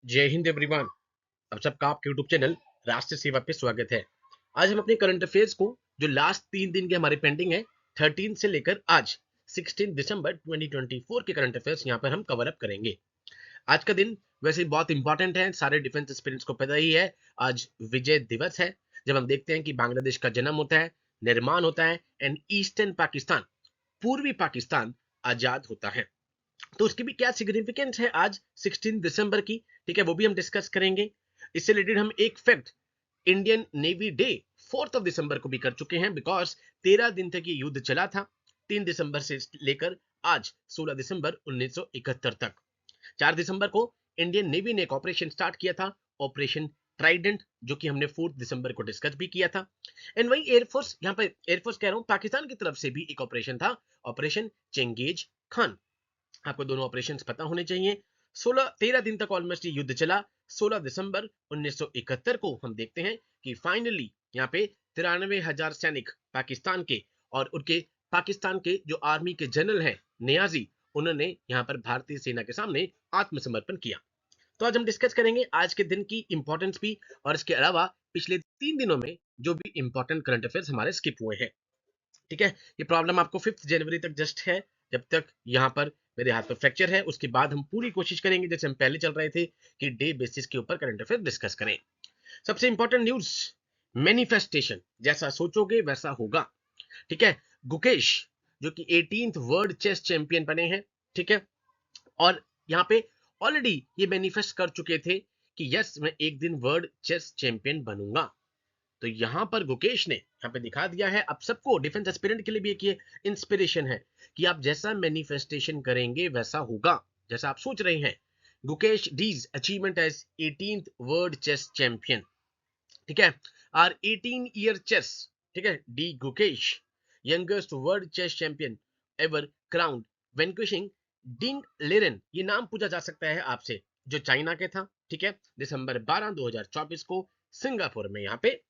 जय हिंद एवरीवन। अब सबका आपके यूट्यूब चैनल राष्ट्र सेवा पे स्वागत है। आज हम अपने करंट अफेयर्स को जो लास्ट 3 दिन के हमारे पेंडिंग है 13 से लेकर आज 16 दिसंबर 2024 के करंट अफेयर्स यहाँ पर हम कवर अप करेंगे। आज का दिन वैसे बहुत इंपॉर्टेंट है, सारे डिफेंस एस्पिरेंट्स को पता ही है। आज विजय दिवस है, जब हम देखते हैं कि बांग्लादेश का जन्म होता है, निर्माण होता है एंड ईस्टर्न पाकिस्तान, पूर्वी पाकिस्तान आजाद होता है। तो उसकी भी क्या सिग्निफिकेंस है आज 16 दिसंबर की, ठीक है, वो भी हम डिस्कस करेंगे। इससे रिलेटेड हम एक फैक्ट, इंडियन नेवी डे 4 दिसंबर को भी कर चुके हैं, बिकॉज 13 दिन तक ये युद्ध चला था, 3 दिसंबर से लेकर आज 16 दिसंबर 1971 तक। 4 दिसंबर को इंडियन नेवी ने एक ऑपरेशन स्टार्ट किया था, ऑपरेशन ट्राइडेंट, जो कि हमने 4 दिसंबर को डिस्कस भी किया था। एंड वही एयरफोर्स, यहाँ पर एयरफोर्स कह रहा हूं, पाकिस्तान की तरफ से भी एक ऑपरेशन था, ऑपरेशन चेंगेज खान। आपको दोनों ऑपरेशंस पता होने चाहिए। 13 दिन तक ऑलमोस्ट ये युद्ध चला। 16 दिसंबर 1971 को हम देखते हैं कि फाइनली यहाँ पे 93,000 सैनिक पाकिस्तान के और उनके पाकिस्तान के जो आर्मी के जनरल हैं नियाजी, उन्होंने यहाँ पर भारतीय सेना के सामने आत्मसमर्पण किया। तो आज हम डिस्कस करेंगे आज के दिन की इंपॉर्टेंस भी, और इसके अलावा पिछले 3 दिनों में जो भी इंपॉर्टेंट करंट अफेयर्स हमारे स्किप हुए हैं। ठीक है, ये प्रॉब्लम आपको 5 जनवरी तक जस्ट है, जब तक यहाँ पर मेरे हाथ पर फ्रैक्चर है। उसके बाद हम पूरी कोशिश करेंगे, जैसे हम पहले चल रहे थे, कि डे बेसिस के ऊपर करंट अफेयर डिस्कस करें। सबसे इंपॉर्टेंट न्यूज, मैनिफेस्टेशन, जैसा सोचोगे वैसा होगा। ठीक है, गुकेश जो कि 18th वर्ल्ड चेस चैंपियन बने हैं, ठीक है, और यहाँ पे ऑलरेडी ये मैनिफेस्ट कर चुके थे कि यस, मैं एक दिन वर्ल्ड चेस चैंपियन बनूंगा। तो यहां पर गुकेश ने यहाँ पे दिखा दिया है, अब सबको डिफेंस एस्पिरेंट के लिए भी एक ये इंस्पिरेशन है कि आप जैसा मैनिफेस्टेशन करेंगे वैसा होगा, जैसा आप सोच रहे हैं। Gukesh D's achievement as 18th world chess champion, ठीक है, आर 18 ईयर चेस, ठीक है, D Gukesh youngest world chess champion ever crowned vanquishing Ding Liren, ये नाम पूछा जा सकता है आपसे, जो चाइना के था, ठीक है, दिसंबर 12 2024 को सिंगापुर में यहाँ पे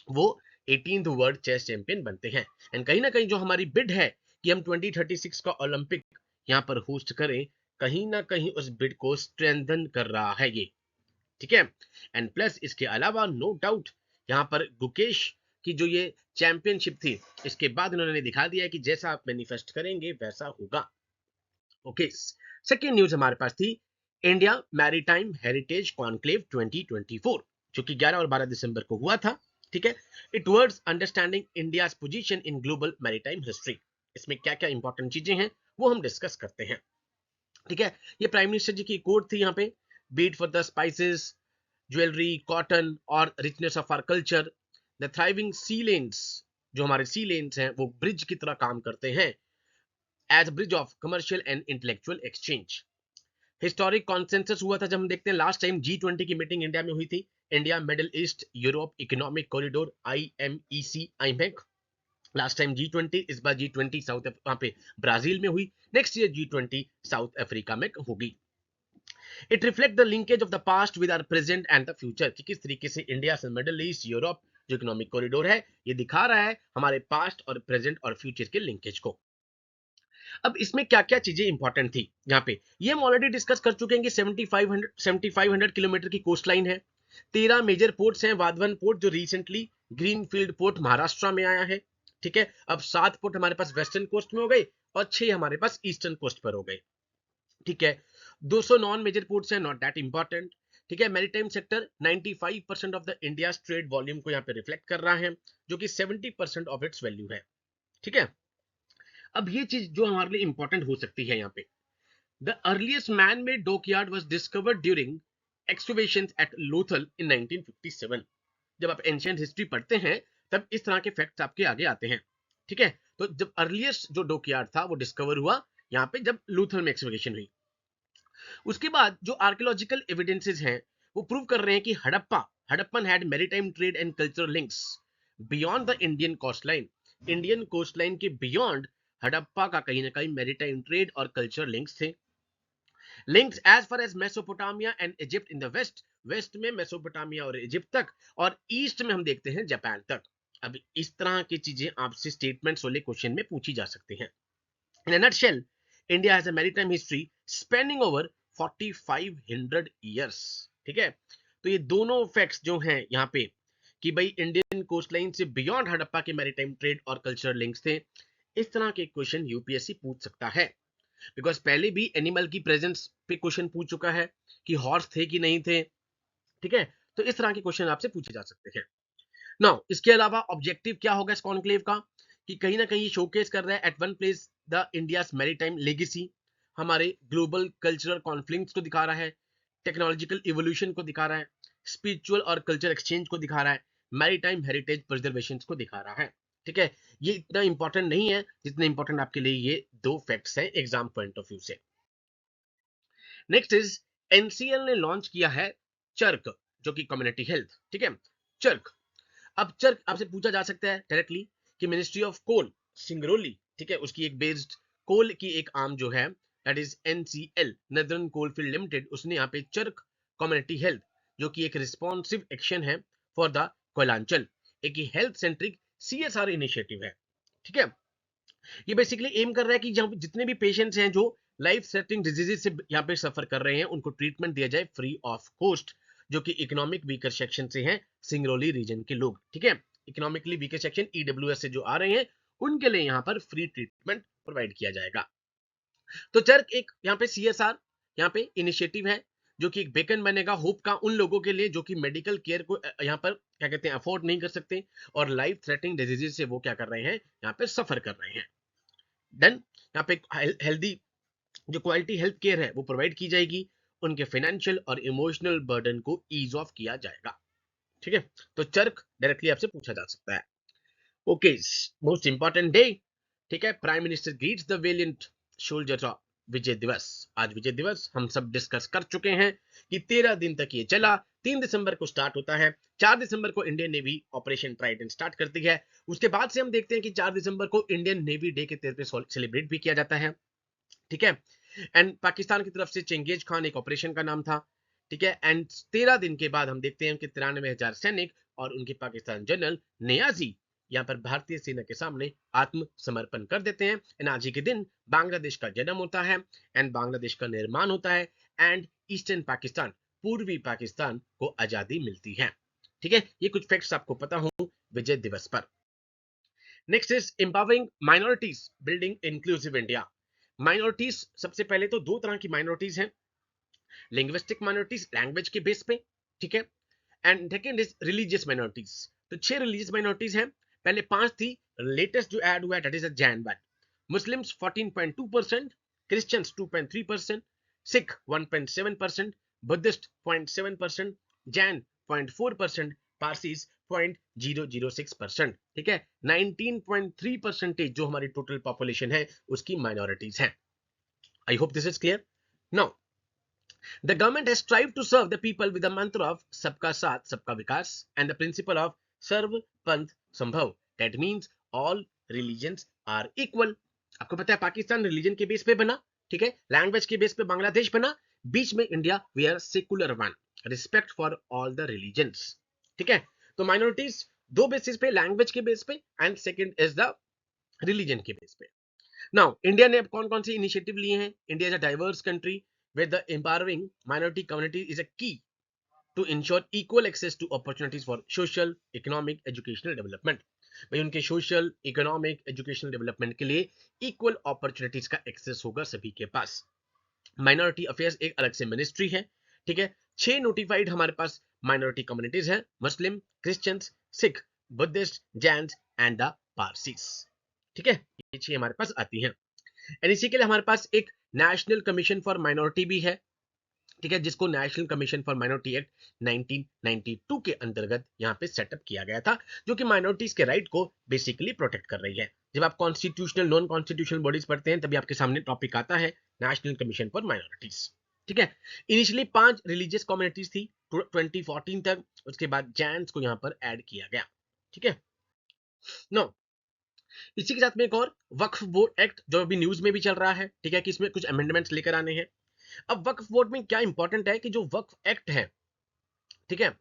वो 18th वर्ल्ड चेस चैंपियन बनते हैं। एंड कहीं ना कहीं जो हमारी बिड है कि हम 2036 का ओलंपिक यहाँ पर होस्ट करें, कहीं ना कहीं उस बिड को स्ट्रेंथन कर रहा है ये, ठीक है। एंड प्लस इसके अलावा नो डाउट यहाँ पर गुकेश की जो ये चैंपियनशिप थी, इसके बाद उन्होंने दिखा दिया है कि जैसा आप मैनिफेस्ट करेंगे वैसा होगा। ओके, सेकेंड न्यूज हमारे पास थी, इंडिया मैरीटाइम हेरिटेज कॉन्क्लेव 2024, जो कि 11 और 12 दिसंबर को हुआ था, ठीक है। It words understanding India position in global maritime history. इसमें क्या क्या इंपॉर्टेंट चीजें हैं वो हम डिस्कस करते हैं, ठीक है। ये प्राइम मिनिस्टर जी की कोट थी यहाँ पे, be it for the spices, jewellery, cotton और richness of our culture, the thriving sea lanes, जो हमारे सी लेन्स हैं वो ब्रिज की तरह काम करते हैं, as bridge of commercial and intellectual exchange. Historic consensus हुआ था, जब हम देखते हैं लास्ट टाइम G20 की मीटिंग इंडिया में हुई थी, India middle east Europe economic corridor IMEC IMEC. Last time G20, इस बार G20 साउथ वहां पे ब्राजील में हुई, next year G20 south Africa में होगी। It reflect the linkage of the past with our present and the future, कि किस तरीके से इंडिया से मिडिल ईस्ट यूरोप जो इकोनॉमिक कॉरिडोर है, ये दिखा रहा है हमारे पास्ट और प्रेजेंट और फ्यूचर के लिंकेज को। अब इसमें क्या क्या चीजें इंपॉर्टेंट थी यहाँ पे, ये हम ऑलरेडी डिस्कस कर चुके हैं कि 7500 किलोमीटर की कोस्ट लाइन है, 13 मेजर पोर्ट्स हैं, वाधवन पोर्ट जो रिसेंटली ग्रीनफील्ड पोर्ट महाराष्ट्र में आया है, ठीक है। अब 7 पोर्ट हमारे पास वेस्टर्न कोस्ट में हो गए और 6 हमारे पास ईस्टर्न कोस्ट पर हो गए, ठीक है। 200 नॉन मेजर पोर्ट्स हैं, नॉट दैट इंपॉर्टेंट, ठीक है। Maritime sector 95% of the India trade volume को यहाँ पे रिफ्लेक्ट कर रहा है, जो कि 70% ऑफ इट्स वैल्यू है, ठीक है। अब ये चीज जो हमारे लिए इंपॉर्टेंट हो सकती है यहाँ पे, the earliest man made dockyard was discovered during excavations at Lothal in 1957। जब आप एंशिएंट हिस्ट्री पढ़ते हैं तब इस तरह के फैक्ट्स आपके आगे आते हैं, ठीक है। तो जब अर्लीस्ट जो डॉकयार्ड था वो डिस्कवर हुआ यहाँ पे जब लूथल में एक्सकवेशन हुई। उसके बाद जो आर्कियोलॉजिकल एविडेंसेस हैं वो प्रूव कर रहे हैं कि Harappan had maritime trade and cultural links beyond the Indian coast line. Indian coast line के बियॉन्ड हड़प्पा का कहीं ना कहीं मैरीटाइम ट्रेड और कल्चर लिंक्स थे। Links as far as Mesopotamia and Egypt in the west, west में मेसोपोटामिया और Egypt तक, और ईस्ट में हम देखते हैं जापान तक। अब इस तरह की चीजें आपसे स्टेटमेंट्स वाले क्वेश्चन में पूछी जा सकती हैं। In a nutshell, India has a maritime history spanning over 4500 years, ठीक है, तो ये दोनों फैक्ट्स जो हैं यहाँ पे कि भाई इंडियन कोस्ट लाइन से बियॉन्ड हड़प्पा के मैरीटाइम ट्रेड और कल्चरल लिंक्स थे, इस तरह के क्वेश्चन यूपीएससी पूछ सकता है। बिकॉज पहले भी एनिमल की प्रेजेंस पे क्वेश्चन पूछ चुका है कि हॉर्स थे कि नहीं थे, ठीक है, तो इस तरह के क्वेश्चन आपसे पूछे जा सकते हैं। नाउ इसके अलावा ऑब्जेक्टिव क्या होगा इस कॉन्क्लेव का कि कहीं ना कहीं शोकेस कर रहा है at one place the India's maritime legacy, हमारे ग्लोबल कल्चरल कॉन्फ्लिक्ट्स को दिखा रहा है, टेक्नोलॉजिकल इवोल्यूशन को दिखा रहा है, स्पिरिचुअल और कल्चर एक्सचेंज को दिखा रहा है, मैरीटाइम हेरिटेज प्रिजर्वेशन को दिखा रहा है। ठीक है, ये इतना इंपॉर्टेंट नहीं है जितना इंपॉर्टेंट आपके लिए ये दो फैक्ट्स हैं एग्जाम पॉइंट ऑफ व्यू से। नेक्स्ट इज एनसीएल ने लॉन्च किया है चर्क, जो कि कम्युनिटी हेल्थ। ठीक है, चर्क। अब चर्क आपसे पूछा जा सकता है डायरेक्टली कि मिनिस्ट्री ऑफ कोल सिंगरौली, ठीक है, उसकी एक बेस्ड कोल की एक आर्म जो है that is NCL northern coalfield limited, उसने यहाँ पे चर्क कम्युनिटी हेल्थ जो कि एक रिस्पॉन्सिव एक्शन है फॉर द कोयलांचल, एक हेल्थ सेंट्रिक सीएसआर इनिशिएटिव है। ठीक है, ये बेसिकली एम कर रहा है कि जहां जितने भी पेशेंट्स हैं जो लाइफ थ्रेटनिंग डिजीजेस से यहाँ पे सफर कर रहे हैं उनको ट्रीटमेंट दिया जाए फ्री ऑफ कॉस्ट, जो कि इकोनॉमिक वीकर सेक्शन से हैं सिंगरौली रीजन के लोग। ठीक है, इकोनॉमिकली वीकर सेक्शन ईडब्ल्यूएस से जो आ रहे हैं उनके लिए यहाँ पर फ्री ट्रीटमेंट प्रोवाइड किया जाएगा। तो चर्क एक यहाँ पे सीएसआर यहाँ पे इनिशिएटिव है जो कि एक बेकन बनेगा होप का उन लोगों के लिए जो कि मेडिकल केयर को यहाँ पर क्या कहते हैं अफोर्ड नहीं कर सकते और लाइफ थ्रेटनिंग डिजीजेस से वो क्या कर रहे हैं यहाँ पे सफर कर रहे हैं। देन यहाँ पे हेल्दी जो क्वालिटी हेल्थ केयर है वो प्रोवाइड की जाएगी, उनके फाइनेंशियल और इमोशनल बर्डन को ईज ऑफ किया जाएगा। ठीक है, तो चर्क डायरेक्टली आपसे पूछा जा सकता है। Okay, most important day. ठीक है, prime minister greets the valiant soldiers of Vijay Diwas. आज विजय दिवस हम सब डिस्कस कर चुके हैं कि 13 दिन तक ये चला, 3 दिसंबर को स्टार्ट होता है, 4 दिसंबर को Indian navy operation Trident start करती है। उसके बाद से हम देखते हैं कि 4 दिसंबर को इंडियन नेवी डे के तौर पे सेलिब्रेट भी किया जाता है। ठीक है, एंड पाकिस्तान की तरफ से चेंगेज खान एक ऑपरेशन का नाम था। ठीक है, एंड 13 दिन के बाद हम देखते हैं कि 93,000 सैनिक और उनके पाकिस्तान जनरल नियाजी यहाँ पर भारतीय सेना के सामने आत्मसमर्पण कर देते हैं। एंड आज ही के दिन बांग्लादेश का जन्म होता है एंड बांग्लादेश का निर्माण होता है एंड ईस्टर्न पाकिस्तान पूर्वी पाकिस्तान को आजादी मिलती है। ठीक है, ये कुछ फैक्ट्स आपको पता हो विजय दिवस पर। Next is empowering minorities building inclusive India. Minorities सबसे पहले तो दो तरह की माइनॉरिटीज हैं, लिंग्विस्टिक माइनॉरिटीज लैंग्वेज के बेस पे, ठीक है, and second is religious minorities. तो 6 रिलीजियस माइनॉरिटीज हैं, पहले 5 थी, लेटेस्ट जो ऐड हुआ है that is a Jain one. Muslims 14.2%, Christians 2.3%, Sikh 1.7%, Buddhist 0.7%, Jain 0.4%, Parsis 0.006%। ठीक है, 19.3% जो हमारी टोटल पॉपुलेशन है उसकी माइनॉरिटीज हैं। I hope this is clear. Now the government has strived to serve the people with the mantra of सबका साथ सबका विकास and the principle of सर्व पंथ संभव, that means all religions are equal। आपको पता है पाकिस्तान रिलीजन के बेस पे बना, ठीक है, लैंग्वेज के बेस पे बांग्लादेश बना, बीच में India, we are secular one, respect for all the religions. ठीक है, तो माइनॉरिटीज दो बेसिस पे, लैंग्वेज के बेस पे and second is the religion के बेस पे। नाउ इंडिया ने अब कौन कौन से इनिशिएटिव लिए हैं? India is a diverse country where the empowering minority community is a key to ensure equal access to opportunities for social, economic, educational development। भाई उनके सोशल, इकोनॉमिक, एजुकेशनल डेवलपमेंट के लिए इक्वल अपॉर्चुनिटीज का access होगा सभी के पास। Minority affairs एक अलग से मिनिस्ट्री है। ठीक है, 6 नोटिफाइड हमारे पास माइनॉरिटी कम्युनिटीज हैं, Muslim, Christians, Sikh, Buddhist, Jain and the Parsis. ठीक है, ये 6 हमारे पास आती हैं। एंड इसी के लिए हमारे पास एक नेशनल कमीशन फॉर माइनॉरिटी भी है। ठीक है, जिसको national commission for minority act 1992 के अंतर्गत यहाँ पे सेटअप किया गया था, जो कि माइनॉरिटीज के राइट को बेसिकली प्रोटेक्ट कर रही है। जब आप कॉन्स्टिट्यूशनल नॉन कॉन्स्टिट्यूशनल बॉडीज पढ़ते हैं तभी आपके सामने टॉपिक आता है नेशनल कमीशन फॉर माइनॉरिटीज। ठीक है, इनिशियली 5 रिलीजियस कम्युनिटीज थी 2014 तक, उसके बाद जैन्स को यहाँ पर ऐड किया गया। ठीक है, नो इसी के साथ में एक और वक्फ बोर्ड एक्ट जो अभी न्यूज में भी चल रहा है, ठीक है, कि इसमें कुछ अमेंडमेंट्स लेकर आने हैं। अब वक्फ बोर्ड में क्या इंपॉर्टेंट है कि जो वक्फ एक्ट है, ठीक है,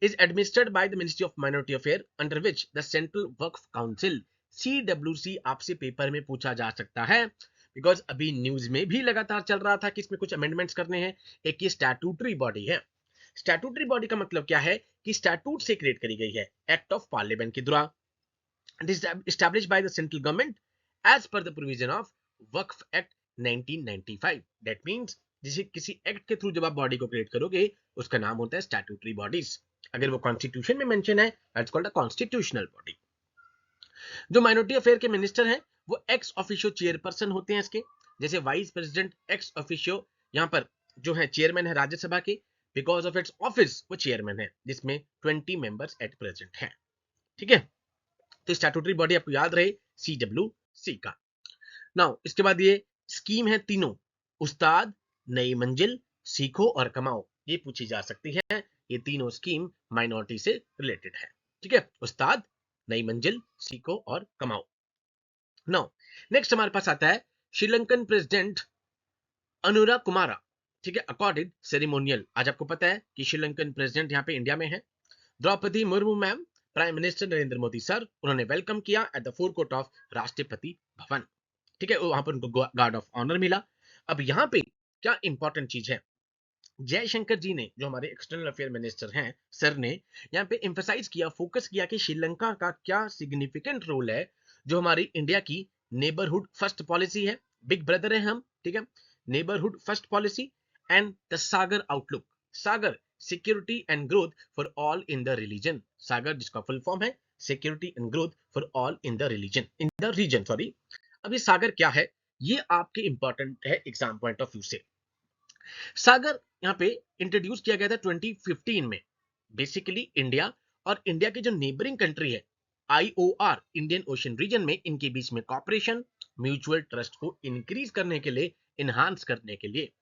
is administered by the ministry of minority affair under which the central Waqf council CWC आपसे पेपर में पूछा जा सकता है, बिकॉज अभी न्यूज में भी लगातार चल रहा था कि इसमें कुछ अमेंडमेंट्स करने हैं। एक ये स्टैट्यूटरी बॉडी है, स्टैट्यूटरी बॉडी का मतलब क्या है कि स्टैट्यूट से क्रिएट करी गई है, एक्ट ऑफ पार्लियामेंट के द्वारा, established by the central government as per the provision of Waqf act 1995. That means जिसे किसी एक्ट के थ्रू जब आप बॉडी को क्रिएट करोगे उसका नाम होता है स्टैट्यूटरी बॉडीज। अगर वो कॉन्स्टिट्यूशन में मेंशन है that's called a constitutional body. जो माइनॉरिटी अफेयर के मिनिस्टर हैं वो एक्स ऑफिशियो चेयरपर्सन होते हैं इसके, जैसे वाइस प्रेसिडेंट एक्स ऑफिशियो यहाँ पर जो है चेयरमैन है राज्यसभा के, बिकॉज ऑफ इट्स ऑफिस वो चेयरमैन है, जिसमें 20 मेंबर्स एट प्रेजेंट हैं। ठीक है, तो स्टैट्यूटरी बॉडी आपको याद रहे CWC का। नाउ इसके बाद ये स्कीम है तीनों, उस्ताद, नई मंजिल, सीखो और कमाओ, ये पूछी जा सकती है। ये तीनों स्कीम माइनॉरिटी से रिलेटेड है। ठीक है, उस्ताद, नई मंजिल, सीखो और कमाओ। नाउ नेक्स्ट हमारे पास आता है श्रीलंकन प्रेसिडेंट अनुरा कुमारा। ठीक है, अकॉर्डिंग सेरेमोनियल। आज आपको पता है कि श्रीलंकन प्रेसिडेंट यहाँ पे इंडिया में है, Droupadi Murmu ma'am, prime minister Narendra Modi sir, उन्होंने वेलकम किया at the forecourt of Rashtrapati Bhavan. ठीक है, वहां पर उनको गार्ड ऑफ ऑनर मिला। अब यहाँ पे क्या इंपॉर्टेंट चीज है, जयशंकर जी ने, जो हमारे एक्सटर्नल अफेयर मिनिस्टर हैं सर ने, यहाँ पे एम्फेसाइज किया, फोकस किया कि श्रीलंका का क्या सिग्निफिकेंट रोल है, जो हमारी इंडिया की नेबरहुड फर्स्ट पॉलिसी है, बिग ब्रदर है हम, ठीक है, neighbourhood first policy and the SAGAR outlook. SAGAR security and growth for all in the religion, SAGAR जिसका फुल फॉर्म है security and growth for all in the religion, in the region, sorry. अब ये सागर क्या है, ये आपके इंपॉर्टेंट है एग्जाम पॉइंट ऑफ व्यू से। सागर यहाँ पे इंट्रोड्यूस किया गया था 2015 में। बेसिकली इंडिया और इंडिया के जो नेबरिंग कंट्री है IOR, इंडियन ओशन रीजन में, इनके बीच में कॉपरेशन, म्यूचुअल ट्रस्ट को इंक्रीज करने के लिए, इनहांस करने के लिए।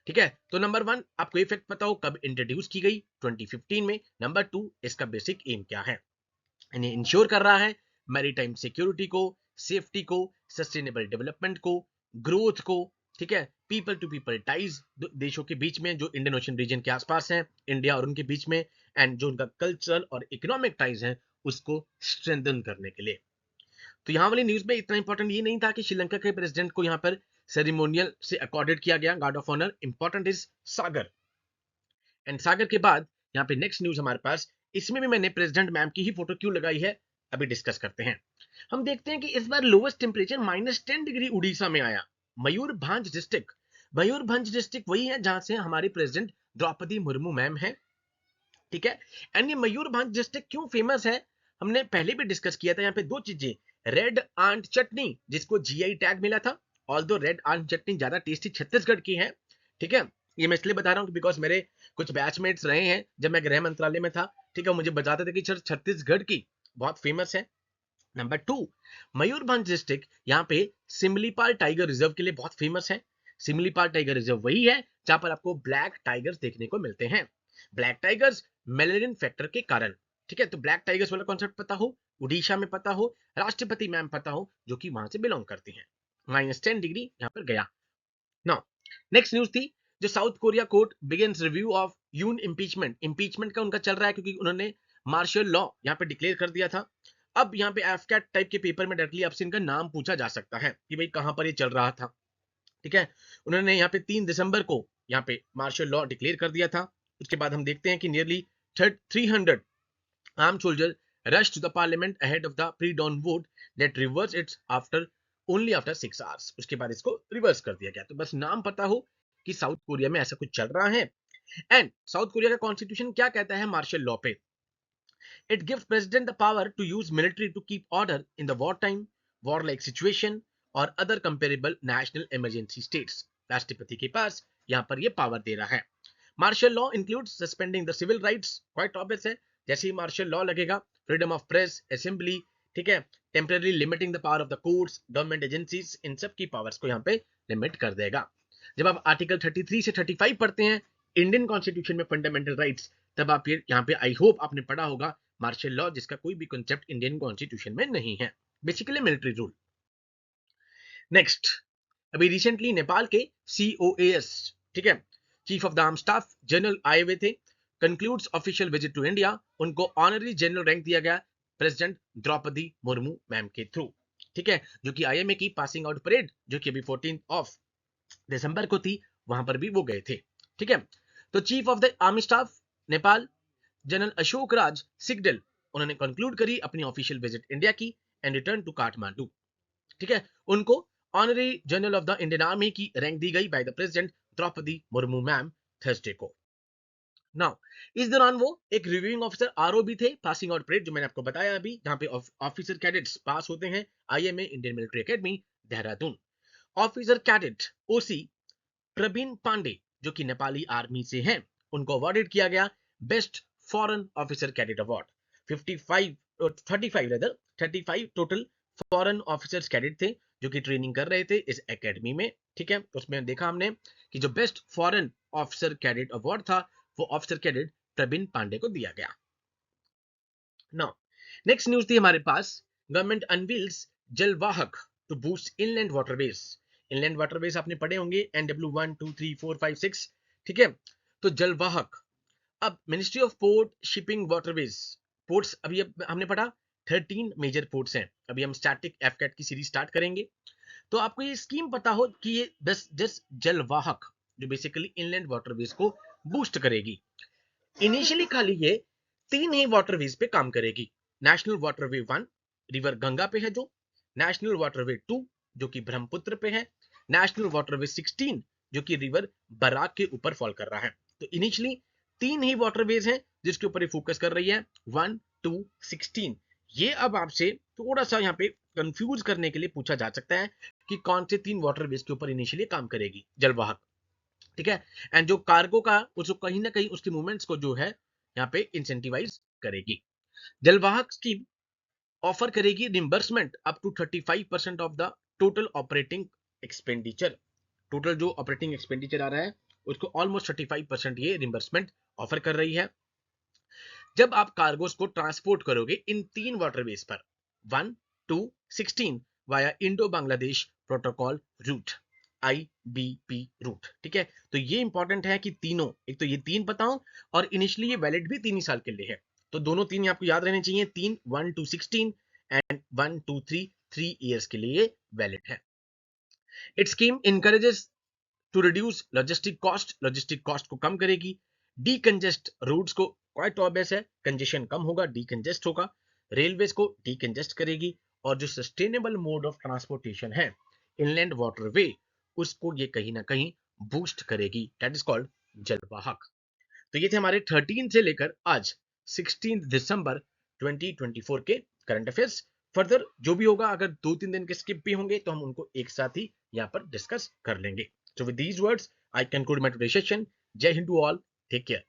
ठीक है, तो नंबर 1 आपको इफेक्ट पता हो कब इंट्रोड्यूस की गई, 2015 में। नंबर 2 इसका बेसिक एम क्या है, इन्हें इंश्योर कर रहा है मैरीटाइम सिक्योरिटी को, सेफ्टी को, सस्टेनेबल डेवलपमेंट को, ग्रोथ को। ठीक है, पीपल टू पीपल टाइज देशों के बीच में जो इंडियन ओशन रीजन के आसपास हैं, इंडिया और उनके बीच में, एंड जो उनका कल्चरल और इकोनॉमिक टाइज है उसको स्ट्रेंथन करने के लिए। तो यहाँ वाली न्यूज में इतना इंपॉर्टेंट ये नहीं था कि श्रीलंका के प्रेसिडेंट को यहाँ पर सेरेमोनियल से अकॉर्डेड किया गया guard of honour, important is SAGAR. And SAGAR के बाद यहाँ पे नेक्स्ट न्यूज हमारे पास, इसमें भी मैंने प्रेसिडेंट मैम की ही फोटो क्यों लगाई है अभी डिस्कस करते हैं। हम देखते हैं कि इस बार लोवेस्ट टेम्परेचर -10 डिग्री उड़ीसा में आया, मयूरभंज डिस्ट्रिक्ट। मयूरभंज डिस्ट्रिक्ट वही है जहां से हमारी प्रेसिडेंट द्रौपदी मुर्मू मैम है। ठीक है, एंड ये मयूरभंज डिस्ट्रिक्ट क्यों फेमस है, हमने पहले भी डिस्कस किया था। यहाँ पे दो चीजें, रेड आंट चटनी जिसको GI टैग मिला था, ऑल्दो रेड आंट चटनी ज्यादा टेस्टी छत्तीसगढ़ की है। ठीक है, ये मैं इसलिए बता रहा हूँ बिकॉज मेरे कुछ बैचमेट्स रहे हैं जब मैं गृह मंत्रालय में था। ठीक है, मुझे बताते थे कि सर छत्तीसगढ़ की बहुत फेमस है। नंबर 2, मयूरभंज डिस्ट्रिक्ट यहाँ पे सिमलीपाल टाइगर रिजर्व के लिए बहुत फेमस है। सिमलीपाल टाइगर रिजर्व वही है जहां पर आपको ब्लैक टाइगर्स देखने को मिलते हैं, ब्लैक टाइगर्स मेलेरियन फैक्टर के कारण। ठीक है, तो ब्लैक टाइगर्स वाला कॉन्सेप्ट पता हो, उड़ीसा में पता हो, राष्ट्रपति मैम पता हो जो कि वहां से बिलोंग करती हैं। -10 डिग्री यहाँ पर गया। नाउ नेक्स्ट न्यूज थी, जो South Korea court begins review of Yoon impeachment. Impeachment का उनका चल रहा है क्योंकि उन्होंने मार्शल लॉ यहाँ पे डिक्लेयर कर दिया था। अब यहाँ पे एफकैट टाइप के पेपर में डायरेक्टली आपसे इनका नाम पूछा जा सकता है कि भाई कहां पर ये चल रहा था। ठीक है, उन्होंने यहाँ पे 3 दिसंबर को यहाँ पे मार्शल लॉ डिक्लेयर कर दिया था। उसके बाद हम देखते हैं कि nearly 300 arm soldier rush to the parliament ahead of the pre dawn vote that reverse its after only after 6 hours. उसके बाद इसको रिवर्स कर दिया गया। तो बस नाम पता हो कि साउथ कोरिया में ऐसा कुछ चल रहा है। एंड साउथ कोरिया का कॉन्स्टिट्यूशन क्या कहता है मार्शल लॉ पे, it gives president the power to use military to keep order in the wartime, warlike situation और other comparable national emergency states। राष्ट्रपति के पास यहाँ पर ये पावर दे रहा है। Martial law includes suspending the civil rights, quite obvious है, जैसे ही मार्शल लॉ लगेगा, फ्रीडम ऑफ प्रेस, असेंबली, ठीक है, temporary limiting the power of the courts, government agencies, इन सब की पावर्स को यहाँ पे लिमिट कर देगा। जब आप आर्टिकल 33 से 35 पढ़ते हैं इंडियन कॉन्स्टिट्यूशन में फंडामेंटल राइट्स, तब आप यहाँ पे आई होप आपने पढ़ा होगा मार्शल लॉ, जिसका कोई भी कॉन्सेप्ट इंडियन कॉन्स्टिट्यूशन में नहीं है, बेसिकली मिलिट्री रूल। नेक्स्ट, अभी रिसेंटली नेपाल के COAS, ठीक है, chief of the arm staff general आए हुए थे, concludes official visit to India, उनको ऑनररी जनरल रैंक दिया गया प्रेसिडेंट द्रौपदी मुर्मू मैम के थ्रू। ठीक है, जो कि IMA की पासिंग आउट परेड जो कि अभी 14 दिसंबर को थी, वहां पर भी वो गए थे। ठीक है, तो chief of the army staff Nepal general Ashok Raj Sigdel उन्होंने कंक्लूड करी अपनी ऑफिशियल विजिट इंडिया की एंड रिटर्न टू काठमांडू। ठीक है, उनको honorary general of the Indian army की रैंक दी गई by the president Droupadi Murmu ma'am Thursday को। नाउ इस दौरान वो एक रिव्यूइंग ऑफिसर आरओ भी थे, पासिंग आउट परेड जो मैंने आपको बताया अभी, जहां पे ऑफिसर कैडेट्स पास होते हैं IMA Indian military academy Dehradun. Officer cadet OC Praveen Pandey जो कि नेपाली आर्मी से हैं, उनको अवार्डेड किया गया best foreign officer cadet award. 35 total foreign officers cadet थे जो कि ट्रेनिंग कर रहे थे इस एकेडमी में। ठीक है, उसमें देखा हमने कि जो best foreign officer cadet award था वो ऑफिसर कैडेट प्रवीण पांडे को दिया गया। नाउ नेक्स्ट न्यूज थी हमारे पास, government unveils Jalvahak to boost inland waterways. Inland waterways आपने पढ़े होंगे NW1 2 3 4 5 6। ठीक है, तो जलवाहक, अब ministry of port shipping waterways ports, अभी अब हमने पढ़ा 13 मेजर पोर्ट्स हैं। अभी हम स्टैटिक एफकैट की सीरीज स्टार्ट करेंगे, तो आपको ये स्कीम पता हो कि ये बस जस्ट जलवाहक जो बेसिकली इनलैंड वाटरवेज को बूस्ट करेगी। इनिशियली खाली ये 3 ही वाटरवेज पे काम करेगी। नेशनल वाटरवे 1 रिवर गंगा पे है, जो नेशनल वाटरवे 2 जो कि ब्रह्मपुत्र पे है, नेशनल वाटरवे 16 जो कि रिवर बराक के ऊपर फॉल कर रहा है। तो इनिशियली 3 ही वाटरवेज हैं जिसके ऊपर ये फोकस कर रही है, 1 2 16। ये अब आपसे थोड़ा सा यहाँ पे कंफ्यूज करने के लिए पूछा जा सकता है कि कौन से 3 वाटरवेज के ऊपर इनिशियली काम करेगी जलवाहक। ठीक है, एंड जो कार्गो का उसको कहीं ना कहीं उसकी मूवमेंट्स को जो है यहाँ पे इंसेंटिवाइज करेगी। जलवाहक स्कीम ऑफर करेगी reimbursement up to 35% of the total operating expenditure. Total जो ऑपरेटिंग एक्सपेंडिचर आ रहा है उसको ऑलमोस्ट 35% ये रिम्बर्समेंट ऑफर कर रही है जब आप कार्गोस को ट्रांसपोर्ट करोगे इन 3 वाटरवेज पर, 1 2 16 via Indo Bangladesh protocol route, IBP route. ठीक है, तो ये इंपॉर्टेंट है कि तीनों, एक तो ये 3 बताओ और इनिशियली ये वैलिड भी 3 ही साल के लिए है, तो दोनों 3 आपको याद रहने चाहिए, 3 1 2 16 एंड 1 2 3 3 इयर्स के लिए वैलिड है। It scheme encourages to reduce logistic cost को कम करेगी, डीकंजेस्ट रोड्स को, क्वाइट ऑब्वियस है कंजेशन कम होगा, डीकंजेस्ट होगा, रेलवेज को डीकंजेस्ट करेगी, और जो सस्टेनेबल मोड ऑफ ट्रांसपोर्टेशन है इनलैंड वाटरवे उसको ये कहीं ना कहीं बूस्ट करेगी, दैट इज कॉल्ड जलवाहक। तो ये थे हमारे 13 से लेकर आज 16 दिसंबर 2024 के करंट अफेयर्स। फर्दर जो भी होगा, अगर 2-3 दिन के स्किप भी होंगे तो हम उनको एक साथ ही यहाँ पर डिस्कस कर लेंगे। So with these words, I conclude my today's session. Jai Hind to all. Take care.